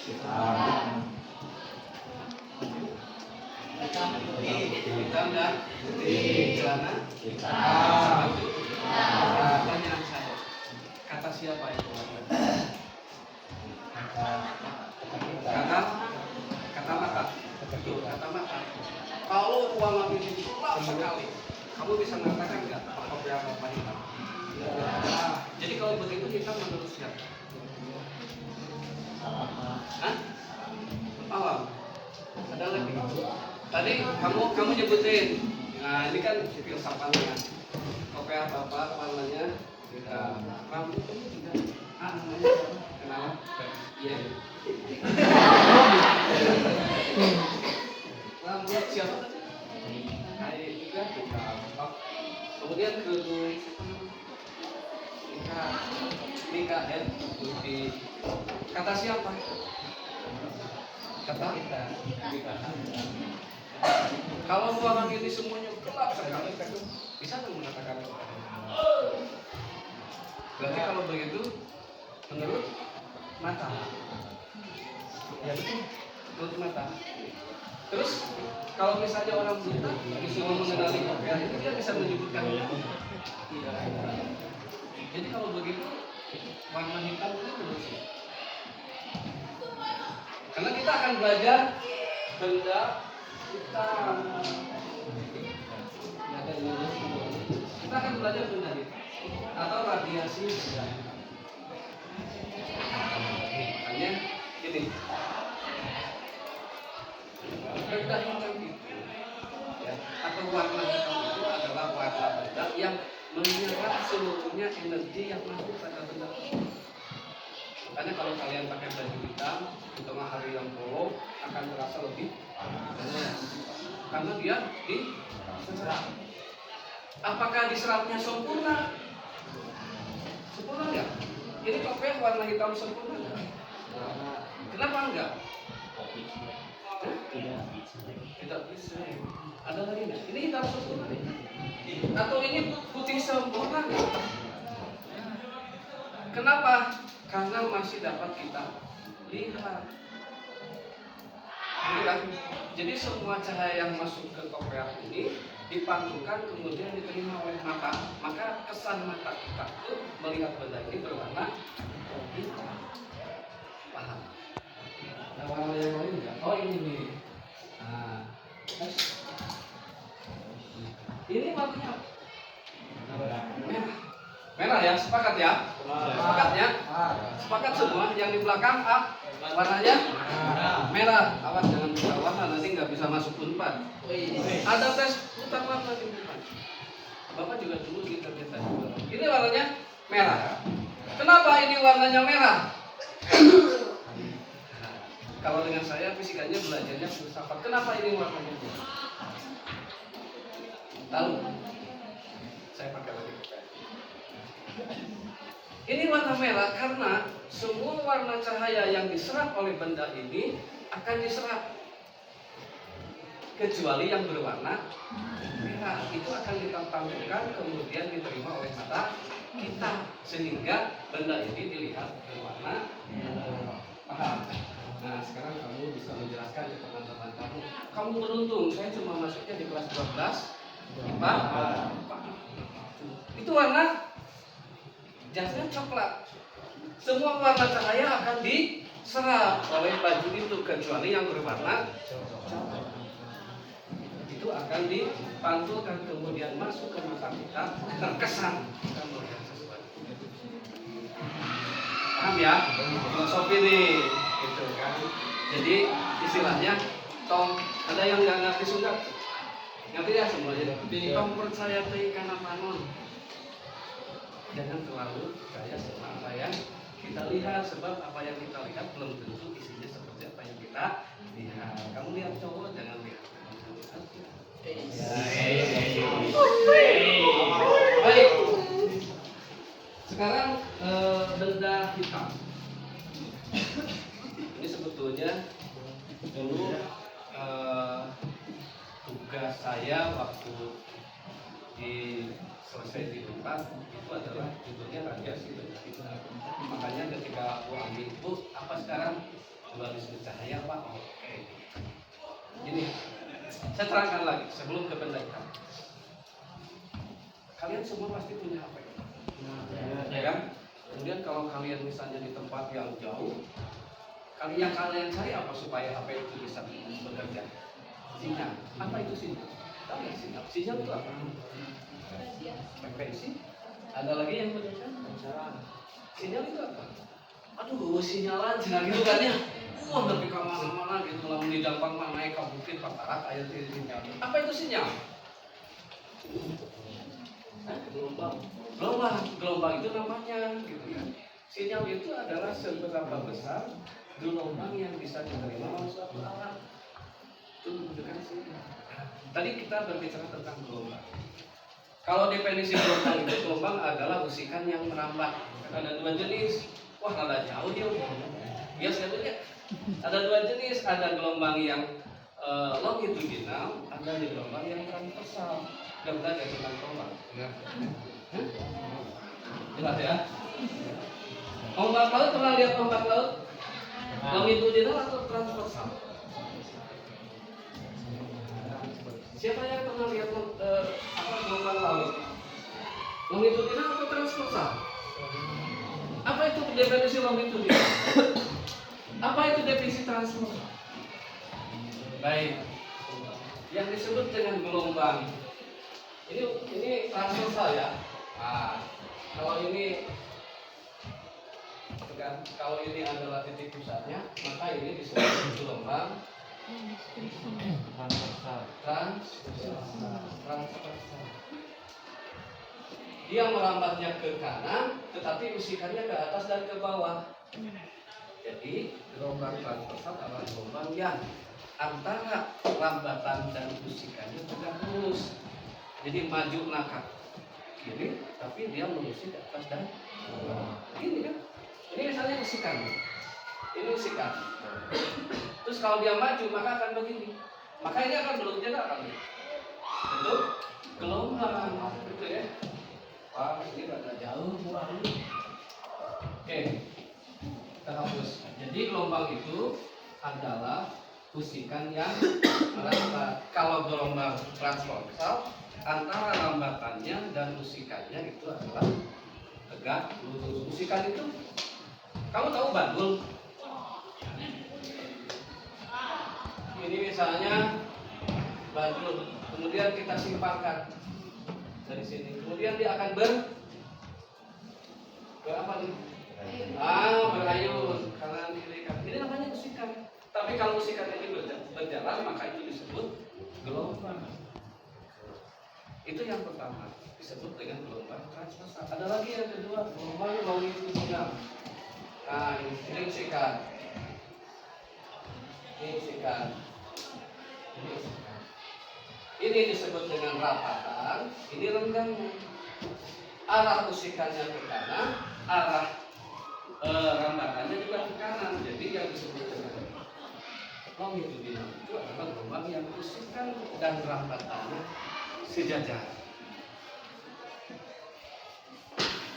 Hitam dan putih. Celana hitam. Pertanyaan saya, kata siapa itu? Kata mata. Betul, kata mata. Kalau ruangan ini gelap sekali, kamu bisa mengatakan nggak kopiah apa hitam? Jadi kalau begitu hitam menurut siapa? Hah? Malam. Ada lagi. Tadi kamu nyebutin. Nah ini kan filsafatnya. Kopiah apa warnanya? Rambut kamu tidak. Namanya kenapa? Iya. Rambut siapa tadi? Hai juga kita. Kemudian kerudung Mikael putih. Kata siapa? Kata kita. Kalau ruangan ini semuanya gelap sekali, bisa nggak mengatakan? Berarti kalau begitu, menurut mata. Ya betul, menurut mata. Terus kalau misalnya orang buta disuruh mengenali kopiah itu, dia bisa menyebutkan. Jadi kalau begitu warna hitam itu bersih. Karena kita akan belajar benda hitam. Kita akan belajar benda hitam atau radiasi benda. Makanya ini benda hitam itu ya, atau warna hitam itu adalah warna benda yang menyerap seluruhnya energi yang masuk pada benda. Makanya kalau kalian pakai baju hitam di tengah hari yang bolong akan terasa lebih panas karena dia diserap. Apakah diserapnya sempurna? Sempurna ya? Ini kopiah warna hitam sempurna enggak? Kenapa enggak? Tidak bisa. Ada lagi enggak? Ini hitam sempurna nih. Atau ini putih sempurna enggak? Kenapa? Karena masih dapat kita lihat. Jadi semua cahaya yang masuk ke kopiah ini dipantulkan kemudian diterima oleh mata. Maka kesan mata kita itu melihat benda ini berwarna hitam. Paham? Ada warna yang lain enggak? Oh ini nih. Nah, ini warnanya merah. Merah ya, sepakat ya? Sepakat ya? Sepakat semua. Yang di belakang warnanya merah. Awas jangan buta warna, nanti nggak bisa masuk Unpad. Ada tes buta warna di Unpad. Bapak juga dulu kita juga. Ini warnanya merah. Kenapa ini warnanya merah? Kalau dengan saya fisikanya belajarnya filsafat. Kenapa ini warnanya merah? Tahu? Saya pakai lagi. Ini warna merah karena semua warna cahaya yang diserap oleh benda ini akan diserap, kecuali yang berwarna merah itu akan ditampilkan kemudian diterima oleh mata kita sehingga benda ini dilihat berwarna merah. Paham? Nah sekarang kamu bisa menjelaskan ke teman-teman kamu. Kamu beruntung, saya cuma masuknya di kelas 12 IPA. Itu warna jasnya coklat. Semua warna cahaya akan diserap oleh baju itu kecuali yang berwarna coklat. Itu akan dipantulkan kemudian masuk ke mata kita, terkesan kita melihat sesuatu. Paham ya? Filosofi nih, gitu kan. Jadi istilahnya tong, ada yang nggak ngerti Sunda? Ngerti ya semuanya? Tong percaya teh kana panon. Jangan terlalu percaya sama apa yang kita lihat, sebab apa yang kita lihat belum tentu isinya seperti apa yang kita lihat. Kamu lihat cowok, jangan lihat. Baik. Sekarang benda hitam. Ini sebetulnya dulu tugas saya waktu selesai di tempat itu adalah judulnya radiasi benda hitam. Makanya ketika aku ambil itu apa sekarang dualisme cahaya Pak. Oke. Ini saya terangkan lagi sebelum ke pendekatan. Kalian semua pasti punya HP, ya kan? Kemudian kalau kalian misalnya di tempat yang jauh, yang kalian cari apa supaya HP itu bisa bekerja? Sinyal. Apa itu sinyal? Tahu nggak sinyal? Sinyal itu apa? Frekuensi. Ada lagi yang berbeda? Sinyal itu apa? Aduh, sinyalan sinyal gitu kan ya. Wah, tapi kemana-mana gitu, lalu di dampang mana naik ke bukit Patarak air sinyal. Apa itu sinyal? Gelombang itu namanya gitu kan. Sinyal itu adalah seberapa besar gelombang yang bisa diterima oleh suatu alat. Itu menunjukkan sinyal. Tadi kita berbicara tentang gelombang. Kalau definisi gelombang itu, gelombang adalah usikan yang merambat. Ada dua jenis. Wah, rada jauh dia. Ya, saya lihat. Ada dua jenis. Ada gelombang yang longitudinal, ada gelombang yang transversal. Sudah pernah ada tentang gelombang? Jelas ya? Ombak laut, pernah lihat ombak laut? Longitudinal atau transversal? Siapa yang pernah lihat gelombang laut? Longitudinal atau transversal? Apa itu definisi longitudinal? Apa itu definisi transversal? Baik. Yang disebut dengan gelombang ini transversal ya. Nah, kalau ini adalah titik pusatnya, maka ini disebut gelombang transversal. Dia merambatnya ke kanan, tetapi usikannya ke atas dan ke bawah. Jadi gelombang transversal adalah gelombang yang antara rambatan dan usikannya tegak lurus. Jadi maju nakak kiri, tapi dia mengusik ke atas dan bawah. Ini kan? Ini misalnya usikan. Ini usikan. Terus kalau dia maju maka akan begini. Maka ini akan belutnya akan bentuk gelombang, gitu ya. Wah, ini agak jauh. Oke, kita hapus. Jadi gelombang itu adalah usikan yang merambat. Kalau gelombang transversal, antara rambatannya dan usikannya itu adalah tegak lurus. Usikan itu, kamu tahu bandul? Ini misalnya bandul, kemudian kita simpangkan dari sini, kemudian dia akan apa nih? Berayun kanan kiri kanan. Ini namanya usikan. Tapi kalau usikan ini berjalan, maka itu disebut gelombang. Itu yang pertama, disebut dengan gelombang transversal. Ada lagi yang kedua, gelombang longitudinal. Nah, ini usikan. Ini usikan. Ini disebut dengan rapatan, ini renggangnya. Arah usikannya ke kanan, arah rambatannya juga ke kanan. Jadi yang disebut dengan longitudinal itu adalah gelombang yang usikan dan rambatannya sejajar.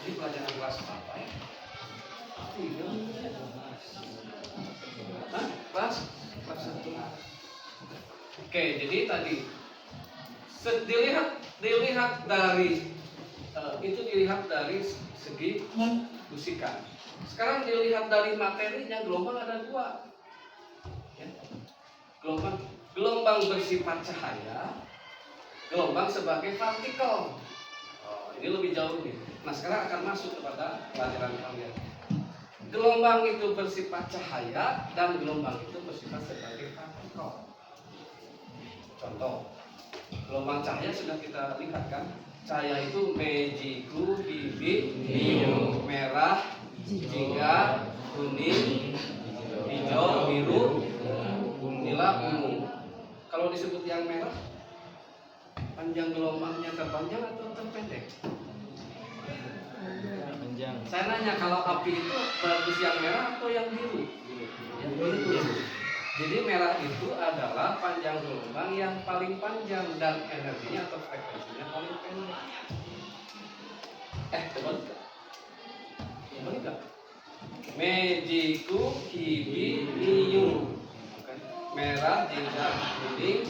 Ini pelajaran kelas berapa ya? Kelas 1. Oke, jadi tadi dilihat dari segi usikan. Sekarang dilihat dari materinya, gelombang ada dua. Ya. Gelombang bersifat cahaya, gelombang sebagai partikel. Ini lebih jauh nih. Nah, sekarang akan masuk kepada pelajaran kalian. Gelombang itu bersifat cahaya dan gelombang itu bersifat sebagai partikel. Contoh, gelombang cahaya sudah kita lihat kan? Cahaya itu mejiku, biru, merah, jingga, kuning, hijau, biru, nila, ungu. Kalau disebut yang merah, panjang gelombangnya terpanjang atau terpendek? Panjang. Saya nanya, kalau api itu bagus yang merah atau yang biru? Yang biru. Jadi merah itu adalah panjang gelombang yang paling panjang dan energinya atau frekuensinya paling pendek. Coba enggak? Mejiku, hibi, merah, jingga, kuning,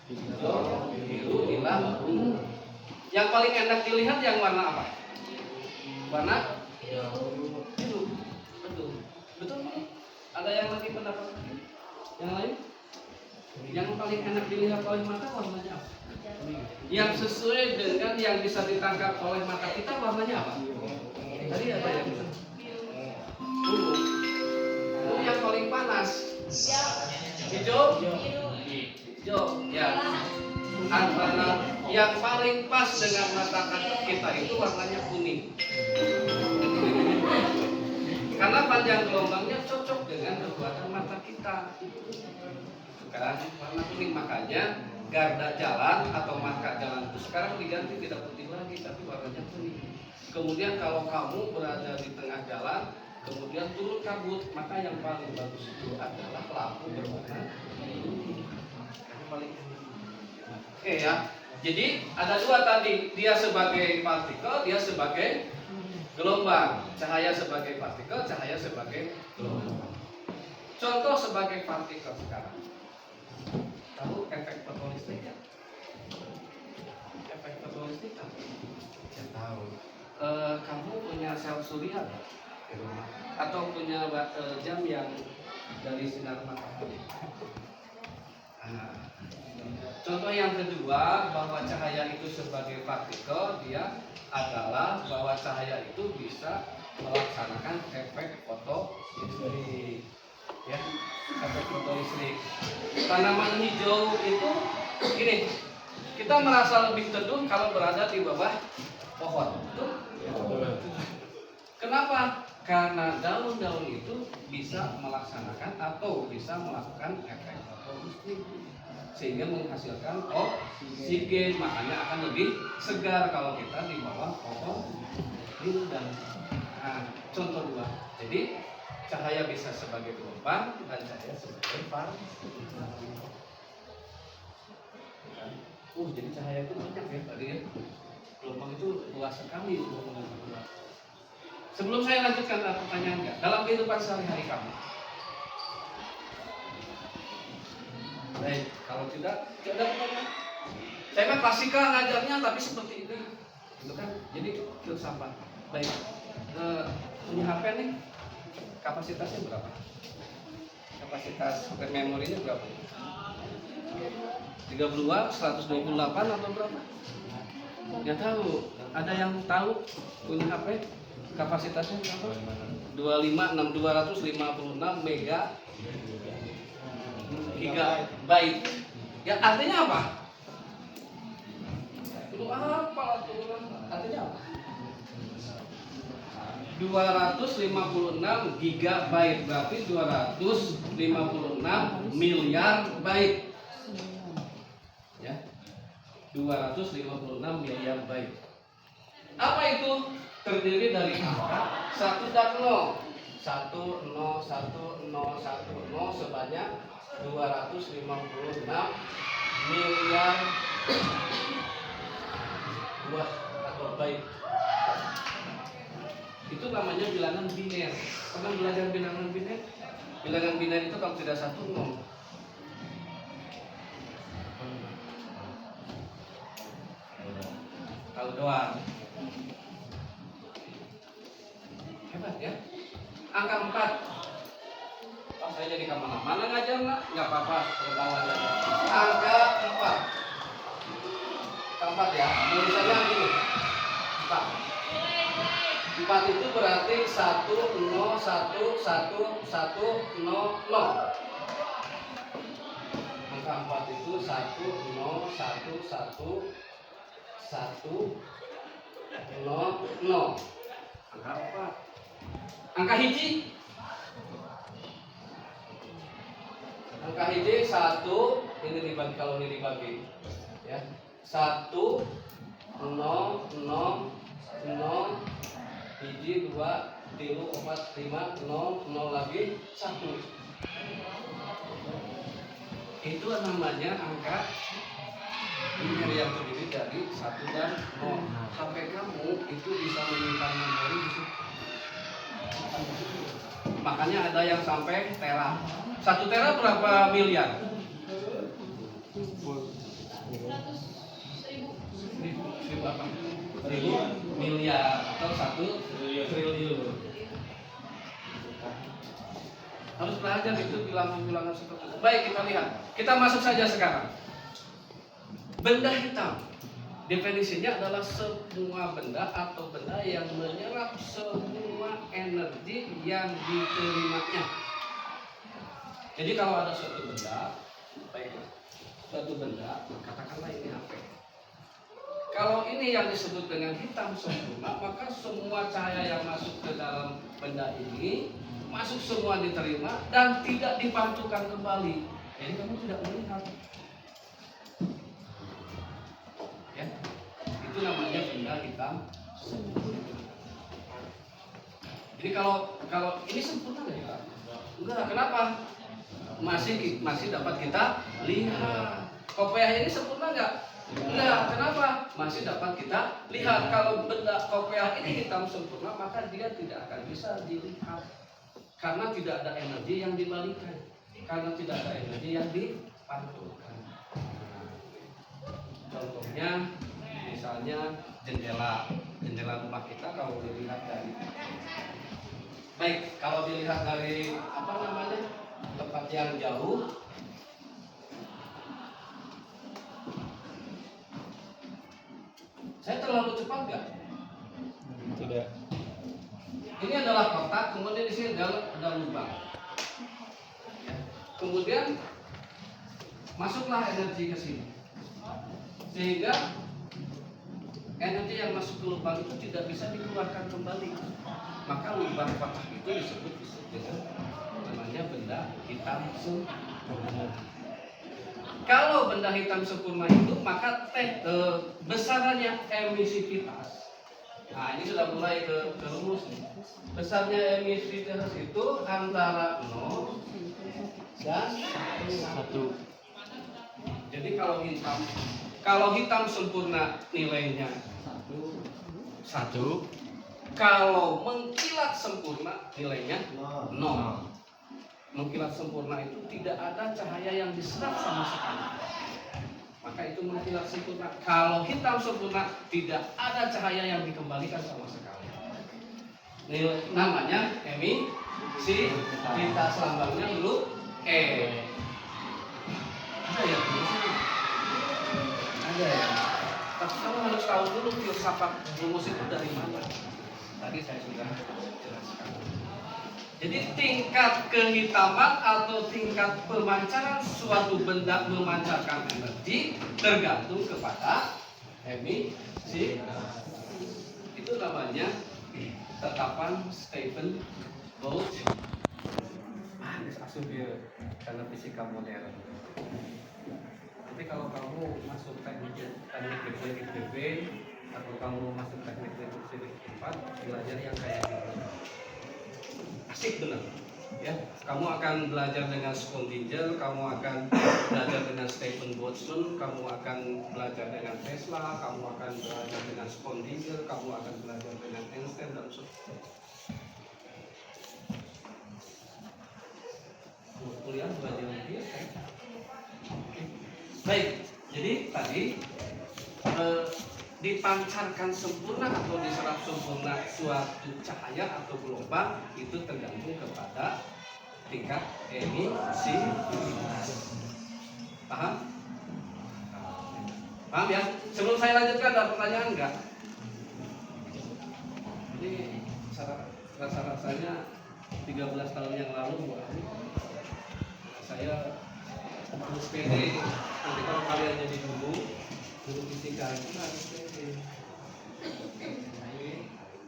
hijau, biru, nilam, ungu. Yang paling enak dilihat yang warna apa? Warna biru. Betul. Betul. Ada yang lagi pendapat lagi? Yang lain? Yang paling enak dilihat oleh mata warnanya apa? Yang sesuai dengan yang bisa ditangkap oleh mata kita warnanya apa? Tadi ada yang bilang ungu. Ungu yang paling panas. Hijau? Hijau. Ya. Antara yang paling pas dengan mata kita itu warnanya kuning. Karena panjang gelombangnya cocok dengan kekuatan mata kita. Kan warna kuning, makanya garda jalan atau marka jalan itu sekarang diganti tidak putih lagi tapi warnanya kuning. Kemudian kalau kamu berada di tengah jalan kemudian turun kabut, maka yang paling bagus itu adalah lampu berwarna kuning. Yang paling oke ya. Jadi ada dua tadi, dia sebagai partikel, dia sebagai gelombang. Cahaya sebagai partikel, cahaya sebagai gelombang. Contoh sebagai partikel sekarang. Tahu efek fotolistrik ya? Efek fotolistrik apa? Saya tahu. Kamu punya sel surya di rumah? Atau punya jam yang dari sinar matahari? Contoh yang kedua, bahwa cahaya itu sebagai partikel, dia adalah bahwa cahaya itu bisa melaksanakan efek fotolistrik. Ya, efek fotolistrik. Tanaman hijau itu gini, kita merasa lebih teduh kalau berada di bawah pohon. Betul? Kenapa? Karena daun-daun itu bisa melaksanakan atau bisa melakukan efek fotolistrik sehingga menghasilkan oksigen, makanya akan lebih segar kalau kita di bawah pohon rindang. Nah, contoh dua. Jadi cahaya bisa sebagai gelombang dan cahaya sebagai partikel. Jadi cahaya itu banyak ya tadi ya. Gelombang itu luas sekali. Sebelum saya lanjutkan pertanyaannya, dalam kehidupan sehari-hari kamu, baik, kalau tidak apa-apa. Saya kan klasika ngajarnya tapi seperti ini, gitu kan? Jadi filsafat sampah. Baik, punya HP nih, kapasitasnya berapa? Kapasitas memorinya berapa? 32, 128 atau berapa? Nggak tahu. Ada yang tahu punya HP kapasitasnya berapa? 256 mega gigabyte. Ya artinya apa? Itu apa? Artinya apa? 256 gigabyte berarti 256 miliar byte. Ya. 256 miliar byte. Apa itu? Terdiri dari angka 1 dan 0. 1 0 1 0 1 0 sebanyak 256 miliar buah atau byte. Itu namanya bilangan biner. Pernah belajar bilangan biner? Bilangan biner itu kalau tidak 1 0. Tahu doang. Hebat ya. Angka 4. Oh, saya jadi kemana-mana ngajar nak? Nggak apa-apa, tertawa aja. Angka 4. Angka 4 ya. Tulisannya gini. 4. 4 itu berarti 1 0 1 1 1 0 0. Angka 4 itu 1 0 1 1 1 0 0. Angka 4. Angka hiji. Angka hiji 1, ini dibagi, kalau ini dibagi ya. 1 0 0 0 hiji 2 3 4 5 0 0 lagi 1. Itu namanya angka biner yang terdiri dari 1 dan 0. HP kamu itu bisa menyimpan memori di situ. Makanya ada yang sampai tera. 1 tera berapa miliar? 1000 miliar atau 1 triliun. Harus belajar itu bilangan-bilangan seperti itu. Baik, kita lihat. Kita masuk saja sekarang. Benda hitam. Definisinya adalah semua benda atau benda yang menyerap semua energi yang diterimanya. Jadi kalau ada suatu benda, baiklah, suatu benda, katakanlah ini HP. Kalau ini yang disebut dengan hitam sempurna, maka semua cahaya yang masuk ke dalam benda ini masuk semua diterima dan tidak dipantulkan kembali. Jadi kamu tidak melihat. Ya, itu namanya benda hitam sempurna. Jadi kalau ini sempurna nggak ya? Enggak. Kenapa? Masih dapat kita lihat. Kopiah ini sempurna nggak? Enggak. Kenapa? Masih dapat kita lihat. Kalau benda kopiah ini hitam sempurna, maka dia tidak akan bisa dilihat karena tidak ada energi yang dibalikan, karena tidak ada energi yang dipantulkan. Contohnya, misalnya jendela rumah kita kalau dilihat dari, baik, kalau dilihat dari tempat yang jauh, saya terlalu cepat nggak? Tidak. Ini adalah kotak, kemudian di sini ada lubang. Ya. Kemudian masuklah energi ke sini, sehingga energi yang masuk ke lubang itu tidak bisa dikeluarkan kembali. Maka lubang kotak itu disebut dengan namanya benda hitam sempurna. Kalau benda hitam sempurna itu, maka besarannya emisivitas. Nah, ini sudah mulai ke rumus nih. Besarnya emisivitas itu antara 0 dan 1. Jadi kalau hitam sempurna nilainya 1. Kalau mengkilat sempurna nilainya 0. Mengkilat sempurna itu tidak ada cahaya yang diserap sama sekali, maka itu mengkilat sempurna. Kalau hitam sempurna tidak ada cahaya yang dikembalikan sama sekali. Nilai namanya emisivitas, lambangnya huruf E. Ada ya? Ada ya. Tapi kamu harus tahu dulu filsafat rumus itu dari mana. Tadi saya sudah jelaskan. Jadi tingkat kehitaman atau tingkat pemancaran suatu benda memancarkan energi tergantung kepada emisivitas. Itu namanya tetapan Stephen Boltzmann. Ini asup ya, karena fisika modern. Tapi kalau kamu masuk teknik IPB atau kamu masuk teknik industri 4, belajar yang kayak gitu. Asik benar, ya. Kamu akan belajar dengan Schrödinger, kamu akan belajar dengan Stephen Boltzmann, kamu akan belajar dengan Tesla, kamu akan belajar dengan Schrödinger, kamu akan belajar dengan Einstein dan sebagainya. Kuliah belajar dia, kan? Baik, jadi tadi dipancarkan sempurna atau diserap sempurna suatu cahaya atau gelombang itu tergantung kepada tingkat emisivitas. Paham? Paham ya? Sebelum saya lanjutkan, ada pertanyaan enggak? Ini rasa-rasanya 13 tahun yang lalu saya harus pede. Nanti kalau kalian jadi guru fisika itu harus pede.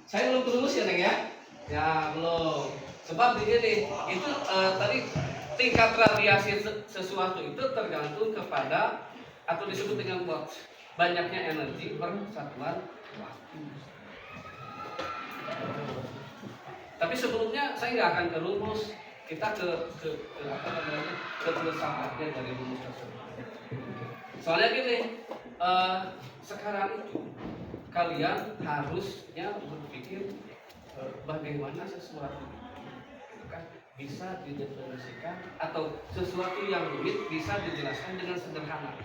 Saya belum terus ya Neng ya? Ya belum. Sebab begini, itu tadi tingkat radiasi sesuatu itu tergantung kepada atau disebut dengan banyaknya energi per satuan waktu. Tapi sebelumnya saya nggak akan ke rumus, kita ke filsafatnya dari rumus tersebut. Soalnya gini, sekarang itu kalian harusnya berpikir bagaimana sesuatu, gitu kan? bisa didefinisikan atau sesuatu yang rumit bisa dijelaskan dengan sederhana.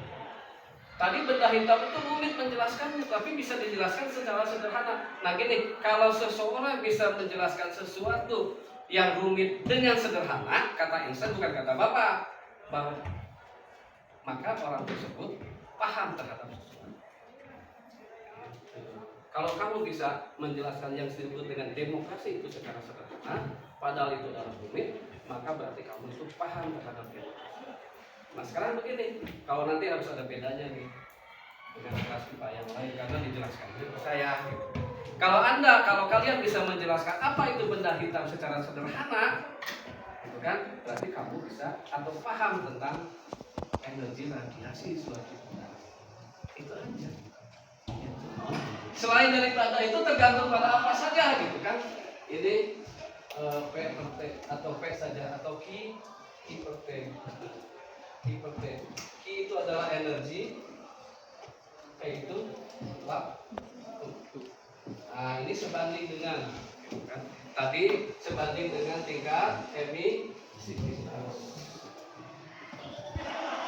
Tadi benda hitam itu rumit menjelaskannya, tapi bisa dijelaskan secara sederhana. Nah gini, kalau seseorang bisa menjelaskan sesuatu yang rumit dengan sederhana, kata Einstein bukan kata Bapak, maka orang tersebut paham terhadap sesuatu. Kalau kamu bisa menjelaskan yang disebut dengan demokrasi itu secara sederhana, padahal itu adalah rumit, maka berarti kamu itu paham terhadap demokrasi. Nah sekarang begini, kalau nanti harus ada bedanya nih dengan kelas IPA yang lain karena dijelaskan itu saya. Gitu. Kalau kalian bisa menjelaskan apa itu benda hitam secara sederhana, gitu kan, berarti kamu bisa atau paham tentang energi radiasi suatu benda. Itu aja. Selain daripada itu tergantung pada apa saja, gitu kan. Ini P per T atau P saja atau Q per T. Q per T. Q itu adalah energi, P itu waktu. Nah ini sebanding dengan, kan? Tadi sebanding dengan tingkat emisivitas.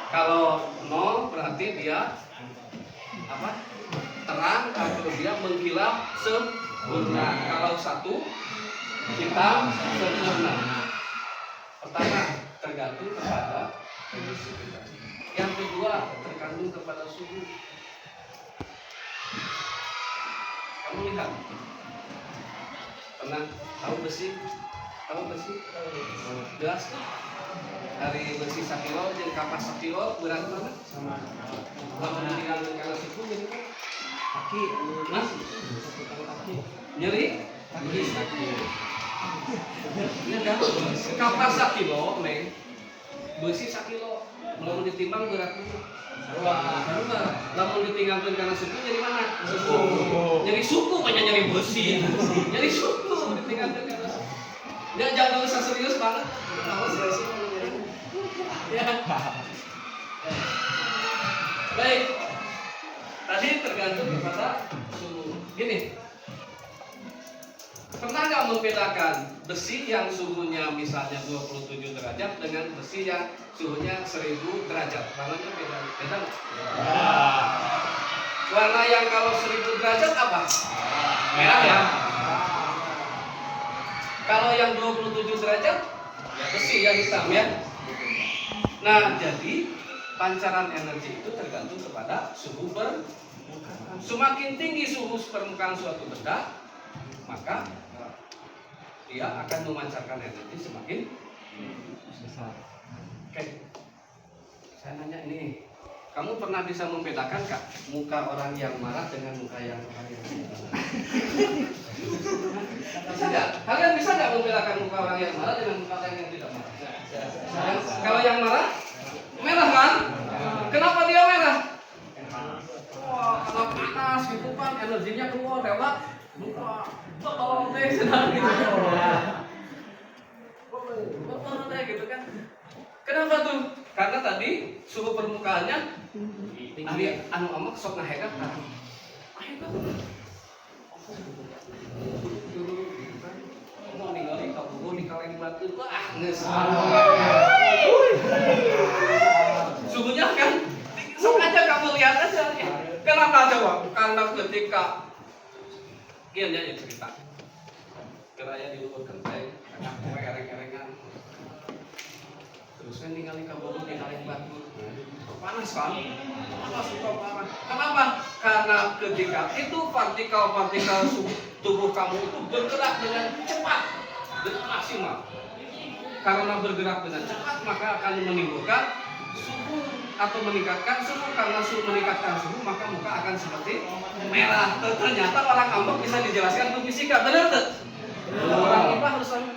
Kalau 0 berarti dia apa? Terang atau dia mengkilap sempurna. Kalau 1 hitam sempurna. Pertama tergantung kepada emisivitas. Yang kedua tergantung kepada suhu. Kamu lihat, pernah tahu besi? Jelas tuh. Dari besi 1 kilo jadi kapas 1 kilo berat mana? Sama. Kalau ditinggalkan karena suhu jadi kaki, mas, nyeri, kaki. Ini kan kapas 1 kilo, neng, besi 1 kilo, belum ditimbang berat mana? Lalu ditinggalkan karena suku jadi mana? Suku. Jadi suku banyak nyari besi. Jadi suku ditinggalkan karena suku. Dia jangan usah serius banget. Ya. Baik. Tadi tergantung kepada suhu. Gini. Pernah nggak membedakan besi yang suhunya misalnya 27 derajat dengan besi yang suhunya 1000 derajat? Warnanya beda nggak? Warna yang kalau 1000 derajat apa? Merah ya. Kalau yang 27 derajat besi ya hitam ya. Nah jadi pancaran energi itu tergantung kepada suhu permukaan. Semakin tinggi suhu permukaan suatu benda, maka dia akan memancarkan energi semakin besar. Oke. Saya nanya ini, kamu pernah bisa membedakan kak muka orang yang marah dengan muka yang orang yang tidak marah? Bisa nggak? Kalian bisa nggak membedakan muka orang yang marah dengan muka orang yang tidak marah? Kalau yang marah, merah kan? Kenapa dia merah? Wah, karena panas gitu kan, energinya keluar lewat muka. Tolong deh senang gitu. Tolong deh gitu kan. Kenapa tuh? Karena tadi suhu permukaannya tinggi. Anu amak sok ngahegat kan. Ahegat. Mau ningali kabugo di kaleng batu wah geus. Suhunya kan sok aja kamu lihat aja. Kenapa coba? Karena ketika kian ya cerita keraya di luar genteng anak kowe ereng-erengan terus kan ningali kabogo di kaleng batu panas kan? Panas itu parah. Kenapa? Karena ketika itu partikel-partikel tubuh kamu itu bergerak dengan cepat dengan maksimal. Karena bergerak dengan cepat maka akan menimbulkan suhu atau meningkatkan suhu. Karena meningkatkan suhu maka muka akan seperti merah. Ternyata orang ambek bisa dijelaskan untuk fisika, benar tuh? Orang IPA harus tahu.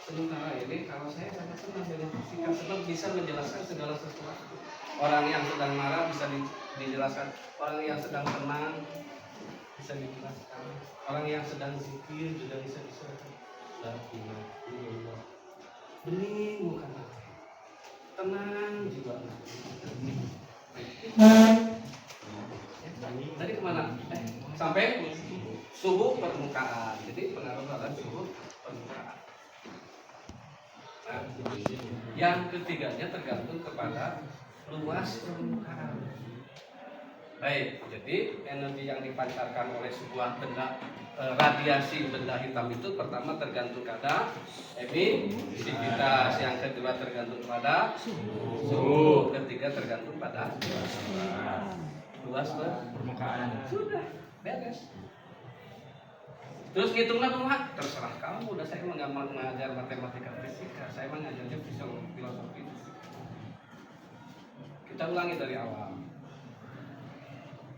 Sementara ini kalau saya sangat senang dengan fisika sebab bisa menjelaskan segala sesuatu. Orang yang sedang marah bisa dijelaskan, orang yang sedang tenang bisa dijelaskan, orang yang sedang zikir juga bisa dijelaskan. La ilaha illallah. Bening bukan tenang juga. Tadi kemana? Sampai suhu permukaan. Jadi pengaruh pada suhu permukaan. Nah, yang ketiganya tergantung kepada luas permukaan. Baik, jadi energi yang dipancarkan oleh sebuah benda radiasi benda hitam itu pertama tergantung pada emisivitas, yang kedua tergantung pada suhu, ketiga tergantung pada luas permukaan. Sudah beres. Terus ngitungnya kumaha? Terserah kamu. Udah saya nggak mengajar matematika fisika, saya mengajarnya filosofi fisika. Kita ulangi dari awal.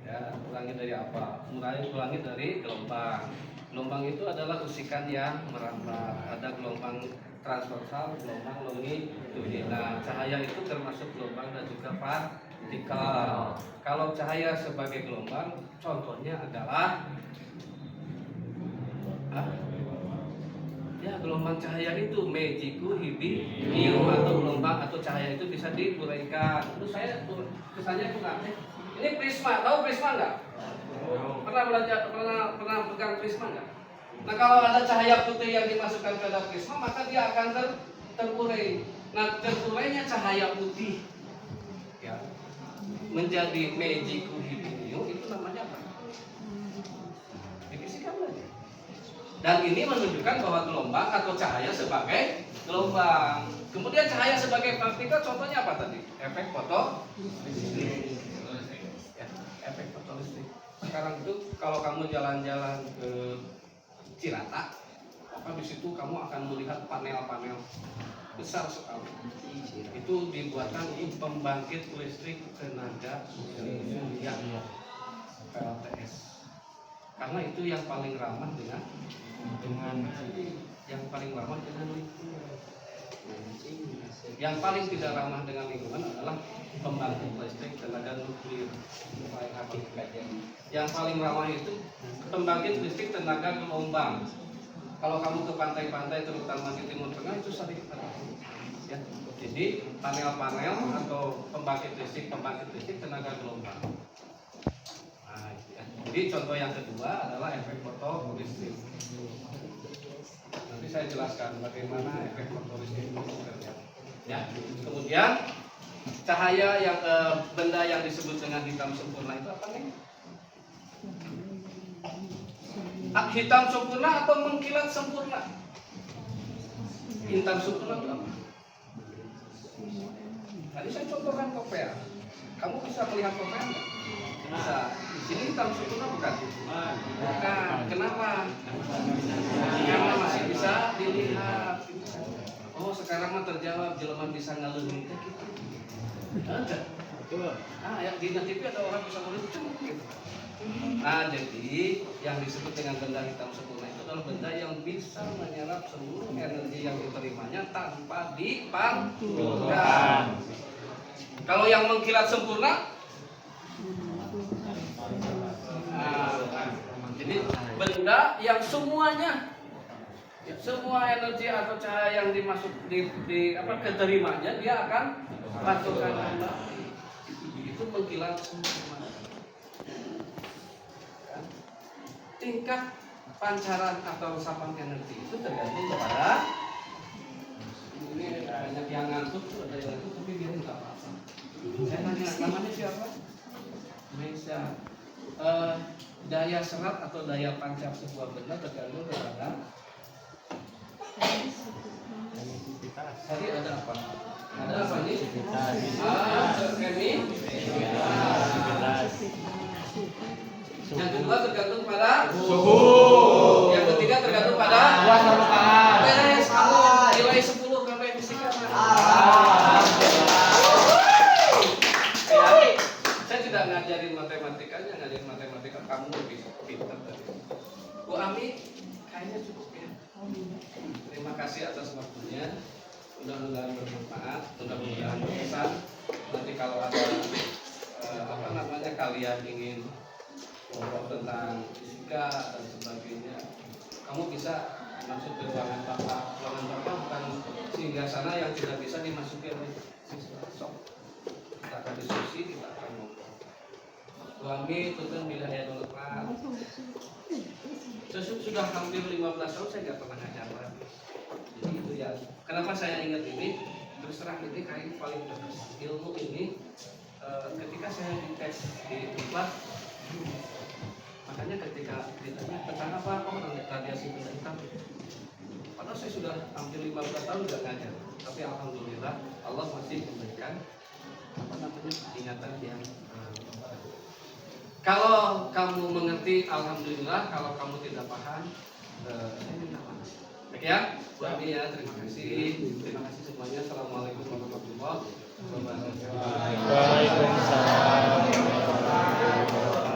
Ya, ulangi dari apa? Ulangi dari gelombang. Gelombang itu adalah usikan yang merambat. Ada gelombang transversal, gelombang longitudinal. Cahaya itu termasuk gelombang dan juga partikel. Kalau cahaya sebagai gelombang, contohnya adalah ya gelombang cahaya itu mejiku, hibi, niu, atau gelombang atau cahaya itu bisa diuraikan. Terus saya kesannya bukan. Ini prisma, tahu prisma nggak? Pernah belajar, pernah pegang prisma nggak? Nah kalau ada cahaya putih yang dimasukkan ke dalam prisma, maka dia akan terurai. Nah terurainya cahaya putih, ya, menjadi mejiku, hibi, niu, itu namanya apa? Difisikan aja. Dan ini menunjukkan bahwa gelombang atau cahaya sebagai gelombang. Kemudian cahaya sebagai partikel, contohnya apa tadi? Efek fotolistrik. Efek fotolistrik. Sekarang itu kalau kamu jalan-jalan ke Cirata, maka di situ kamu akan melihat panel-panel besar sekali. Itu dibuatkan pembangkit listrik tenaga surya PLTS. Karena itu yang paling ramah dengan yang paling ramah dengan lingkungan. Yang paling tidak ramah dengan lingkungan adalah pembangkit listrik tenaga nuklir. Yang paling ramah itu pembangkit listrik tenaga gelombang. Kalau kamu ke pantai-pantai terutama di Timur Tengah itu sering ada. Ya. Jadi panel-panel atau pembangkit listrik tenaga gelombang. Nah, ya. Jadi contoh yang kedua adalah efek fotolistrik. Nanti saya jelaskan bagaimana efek fotolistrik itu bekerja. Ya. Kemudian cahaya yang benda yang disebut dengan hitam sempurna itu apa nih? Hitam sempurna atau mengkilat sempurna? Hitam sempurna itu apa? Tadi saya contohkan kopea. Kamu bisa melihat kopea enggak? Bisa. Di sini hitam sempurna bukan? Bukan. Kenapa? Karena masih bisa dilihat. Oh, sekarang mah terjawab, jelema bisa ngaleuheung teh gitu. Ada. Ya di TV ada orang bisa ngaleuheung gitu. Nah, jadi yang disebut dengan benda hitam sempurna itu adalah benda yang bisa menyerap seluruh energi yang diterimanya tanpa dipantulkan. Kalau yang mengkilat sempurna, jadi benda yang semuanya, semua energi atau cahaya yang dimasuk keterimanya dia akan pantulkan kembali. Itu mengkilat sempurna. Tingkat pancaran atau resapan energi itu tergantung kepada ini banyak yang ngantuk, ada yang ngantuk tapi dia nggak apa-apa. Saya nanya namanya siapa? Bisa daya serat atau daya pancar sebuah benda tergantung kepada tadi ada apa? Ada apa nih? Yang kedua tergantung pada suhu. Yang ketiga tergantung pada luas permukaan. Beres, kamu nilai 10 sampai fisika. Saya tidak ngajarin matematikanya, ngajarin matematika kamu lebih pintar tadi. Bu Ami, kayaknya cukup ya. Terima kasih atas waktunya. Mudah-mudahan bermanfaat, mudah-mudahan berkesan. Nanti kalau ada kalian ingin ngobrol tentang fisika dan sebagainya, kamu bisa masuk ke ruangan bapak. Ruangan bapak bukan singgah sana yang tidak bisa dimasuki oleh siswa. Kita akan diskusi, kita akan ngobrol. suami tuntun bila ya dulu Pak. Saya sudah hampir 15 tahun saya nggak pernah ngajar Pak. Jadi itu ya. Kenapa saya ingat ini? Terus terang ini kayak paling dekat ilmu ini. Ketika saya dites di tempat, makanya ketika ditanya tentang apa, radiasi benda hitam. Padahal saya sudah hampir 15 tahun nggak ngajar, tapi alhamdulillah Allah masih memberikan ingatan yang kalau kamu mengerti alhamdulillah, kalau kamu tidak paham saya minta maaf. Oke ya, buat ini ya, terima kasih semuanya. Assalamualaikum warahmatullahi wabarakatuh. Waalaikumsalam.